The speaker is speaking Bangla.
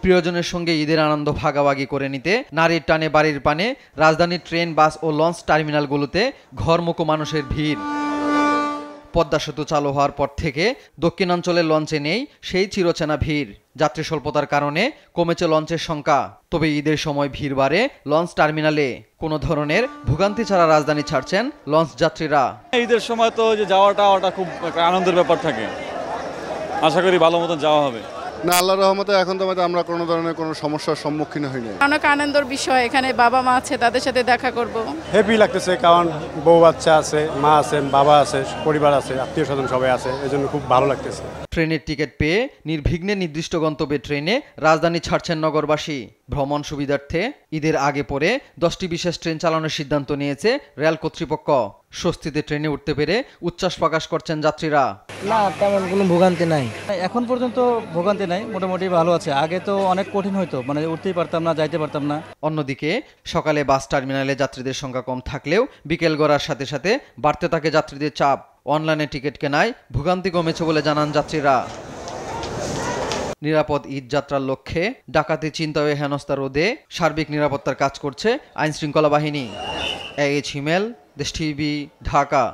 প্রিয়জনের সঙ্গে ঈদের আনন্দ ভাগাভাগি করে নিতে নারীর টানে বাড়ির পানে রাজধানীর ট্রেন, বাস ও লঞ্চ টার্মিনালগুলোতে ঘরমুখো মানুষের ভিড়। পদ্মা সেতু চালু হওয়ার পর থেকে দক্ষিণাঞ্চলের লঞ্চে নেই সেই চিরচেনা ভিড়। যাত্রী স্বল্পতার কারণে কমেছে লঞ্চের সংখ্যা। তবে ঈদের সময় ভিড় বাড়ে লঞ্চ টার্মিনালে। কোনো ধরনের ভোগান্তি ছাড়া রাজধানী ছাড়ছেন লঞ্চ যাত্রীরা। ঈদের সময় তো যে যাওয়াটা খুব একটা আনন্দের ব্যাপার থাকে। আশা করি ভালো মতন যাওয়া হবে। না, আল্লাহর রহমতে এখন তো আমরা কোনো ধরনের কোনো সমস্যার সম্মুখীন হইনি। অনেক আনন্দের বিষয়, এখানে বাবা মা আছে, তাদের সাথে দেখা করব। হ্যাপি লাগতেছে, কারণ বউ বাচ্চা আছে, মা আছে, বাবা আছে, পরিবার আছে, আত্মীয় স্বজন সবাই আছে, এজন্য খুব ভালো লাগতেছে। ট্রেনের টিকিট পেয়ে নির্বিঘ্নে নির্দিষ্ট গন্তব্যে ট্রেনে রাজধানী ছাড়ছেন নগরবাসী। ভ্রমণ সুবিধার্থে ঈদের আগে পরে 10টি বিশেষ ট্রেন চালানোর সিদ্ধান্ত নিয়েছে রেল কর্তৃপক্ষ। স্বস্তিতে ট্রেনে উঠতে পেরে উচ্ছ্বাস প্রকাশ করছেন যাত্রীরা। না, তেমন কোনো ভোগান্তি নাই, এখন পর্যন্ত ভোগান্তি নাই, মোটামুটি ভালো আছে। আগে তো অনেক কঠিন হইতো, মানে উঠতেই পারতাম না, যাইতে পারতাম না। অন্যদিকে সকালে বাস টার্মিনালে যাত্রীদের সংখ্যা কম থাকলেও বিকেল গড়ার সাথে সাথে বাড়তে থাকে যাত্রীদের চাপ। অনলাইনে টিকিট কেনায় ভোগান্তি কমেছে বলে জানান যাত্রীরা। নিরাপদ ঈদ যাত্রার লক্ষ্যে ডাকাতি, ছিনতাই ও হেনস্থা রোধে সার্বিক নিরাপত্তার কাজ করছে আইনশৃঙ্খলা বাহিনী। AH হিমেল, দেশ টিভি, ঢাকা।